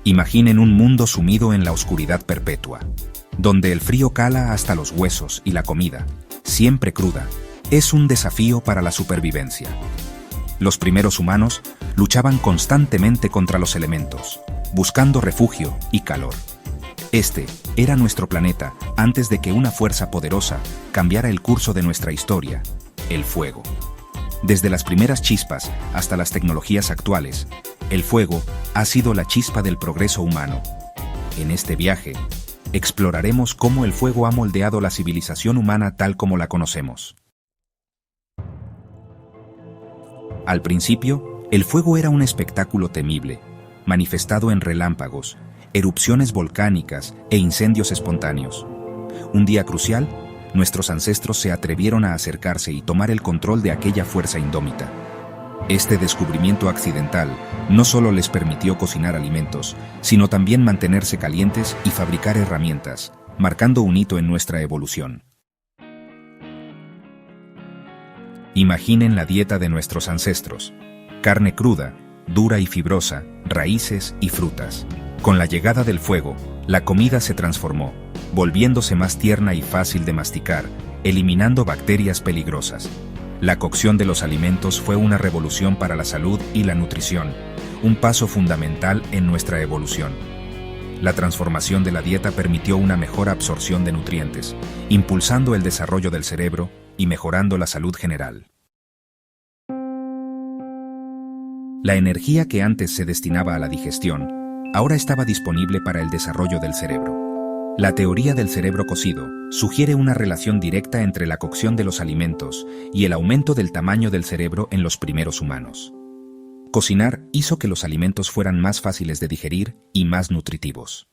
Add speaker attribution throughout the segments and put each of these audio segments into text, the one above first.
Speaker 1: Imaginen un mundo sumido en la oscuridad perpetua, donde el frío cala hasta los huesos y la comida, siempre cruda, es un desafío para la supervivencia. Los primeros humanos luchaban constantemente contra los elementos, buscando refugio y calor. Este era nuestro planeta antes de que una fuerza poderosa cambiara el curso de nuestra historia, el fuego. Desde las primeras chispas hasta las tecnologías actuales, el fuego ha sido la chispa del progreso humano. En este viaje, exploraremos cómo el fuego ha moldeado la civilización humana tal como la conocemos. Al principio, el fuego era un espectáculo temible, manifestado en relámpagos, erupciones volcánicas e incendios espontáneos. Un día crucial, nuestros ancestros se atrevieron a acercarse y tomar el control de aquella fuerza indómita. Este descubrimiento accidental no solo les permitió cocinar alimentos, sino también mantenerse calientes y fabricar herramientas, marcando un hito en nuestra evolución. Imaginen la dieta de nuestros ancestros: carne cruda, dura y fibrosa, raíces y frutas. Con la llegada del fuego, la comida se transformó, volviéndose más tierna y fácil de masticar, eliminando bacterias peligrosas. La cocción de los alimentos fue una revolución para la salud y la nutrición, un paso fundamental en nuestra evolución. La transformación de la dieta permitió una mejor absorción de nutrientes, impulsando el desarrollo del cerebro y mejorando la salud general. La energía que antes se destinaba a la digestión, ahora estaba disponible para el desarrollo del cerebro. La teoría del cerebro cocido sugiere una relación directa entre la cocción de los alimentos y el aumento del tamaño del cerebro en los primeros humanos. Cocinar hizo que los alimentos fueran más fáciles de digerir y más nutritivos.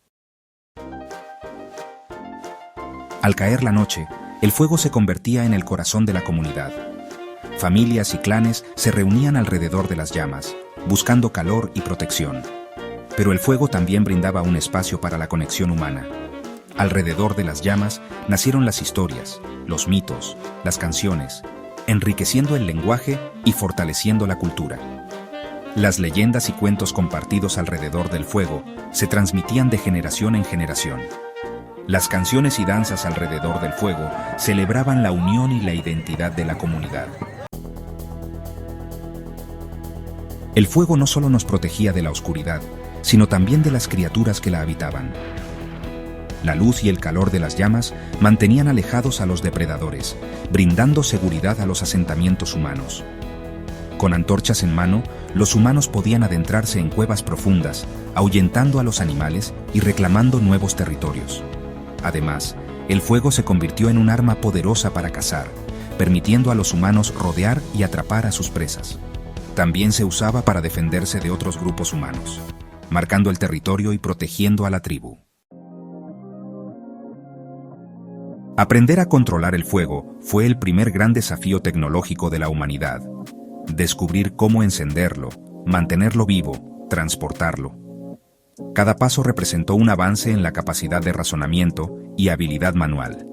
Speaker 1: Al caer la noche, el fuego se convertía en el corazón de la comunidad. Familias y clanes se reunían alrededor de las llamas, buscando calor y protección. Pero el fuego también brindaba un espacio para la conexión humana. Alrededor de las llamas nacieron las historias, los mitos, las canciones, enriqueciendo el lenguaje y fortaleciendo la cultura. Las leyendas y cuentos compartidos alrededor del fuego se transmitían de generación en generación. Las canciones y danzas alrededor del fuego celebraban la unión y la identidad de la comunidad. El fuego no solo nos protegía de la oscuridad, sino también de las criaturas que la habitaban. La luz y el calor de las llamas mantenían alejados a los depredadores, brindando seguridad a los asentamientos humanos. Con antorchas en mano, los humanos podían adentrarse en cuevas profundas, ahuyentando a los animales y reclamando nuevos territorios. Además, el fuego se convirtió en un arma poderosa para cazar, permitiendo a los humanos rodear y atrapar a sus presas. También se usaba para defenderse de otros grupos humanos, marcando el territorio y protegiendo a la tribu. Aprender a controlar el fuego fue el primer gran desafío tecnológico de la humanidad. Descubrir cómo encenderlo, mantenerlo vivo, transportarlo. Cada paso representó un avance en la capacidad de razonamiento y habilidad manual.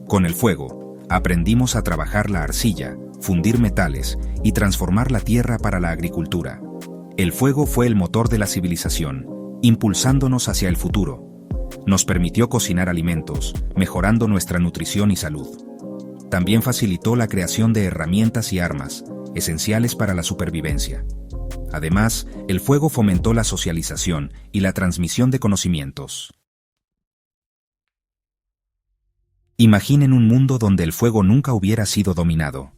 Speaker 1: Con el fuego, aprendimos a trabajar la arcilla, fundir metales y transformar la tierra para la agricultura. El fuego fue el motor de la civilización, impulsándonos hacia el futuro. Nos permitió cocinar alimentos, mejorando nuestra nutrición y salud. También facilitó la creación de herramientas y armas, esenciales para la supervivencia. Además, el fuego fomentó la socialización y la transmisión de conocimientos. Imaginen un mundo donde el fuego nunca hubiera sido dominado.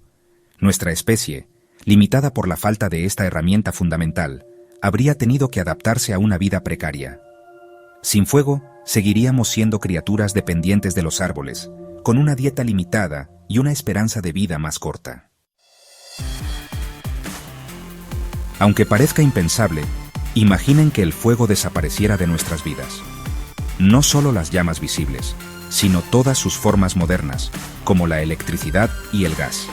Speaker 1: Nuestra especie, limitada por la falta de esta herramienta fundamental, habría tenido que adaptarse a una vida precaria. Sin fuego, seguiríamos siendo criaturas dependientes de los árboles, con una dieta limitada y una esperanza de vida más corta. Aunque parezca impensable, imaginen que el fuego desapareciera de nuestras vidas. No solo las llamas visibles, sino todas sus formas modernas, como la electricidad y el gas.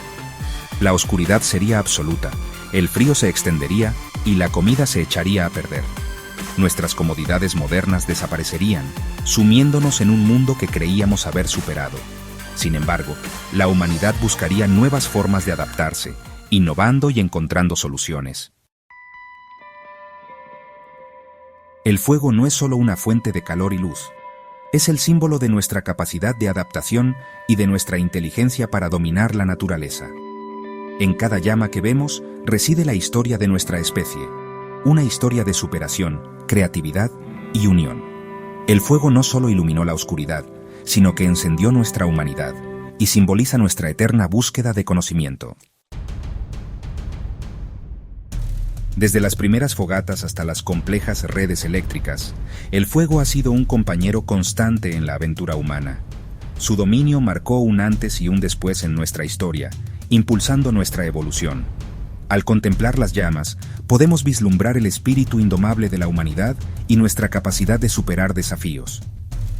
Speaker 1: La oscuridad sería absoluta, el frío se extendería y la comida se echaría a perder. Nuestras comodidades modernas desaparecerían, sumiéndonos en un mundo que creíamos haber superado. Sin embargo, la humanidad buscaría nuevas formas de adaptarse, innovando y encontrando soluciones. El fuego no es solo una fuente de calor y luz. Es el símbolo de nuestra capacidad de adaptación y de nuestra inteligencia para dominar la naturaleza. En cada llama que vemos reside la historia de nuestra especie, una historia de superación, creatividad y unión. El fuego no solo iluminó la oscuridad, sino que encendió nuestra humanidad y simboliza nuestra eterna búsqueda de conocimiento. Desde las primeras fogatas hasta las complejas redes eléctricas, el fuego ha sido un compañero constante en la aventura humana. Su dominio marcó un antes y un después en nuestra historia, impulsando nuestra evolución. Al contemplar las llamas, podemos vislumbrar el espíritu indomable de la humanidad y nuestra capacidad de superar desafíos.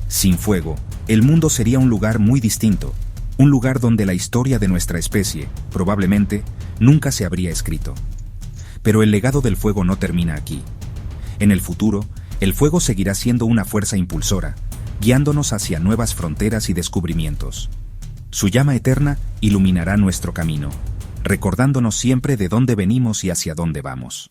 Speaker 1: Sin fuego, el mundo sería un lugar muy distinto, un lugar donde la historia de nuestra especie, probablemente, nunca se habría escrito. Pero el legado del fuego no termina aquí. En el futuro, el fuego seguirá siendo una fuerza impulsora, guiándonos hacia nuevas fronteras y descubrimientos. Su llama eterna iluminará nuestro camino, recordándonos siempre de dónde venimos y hacia dónde vamos.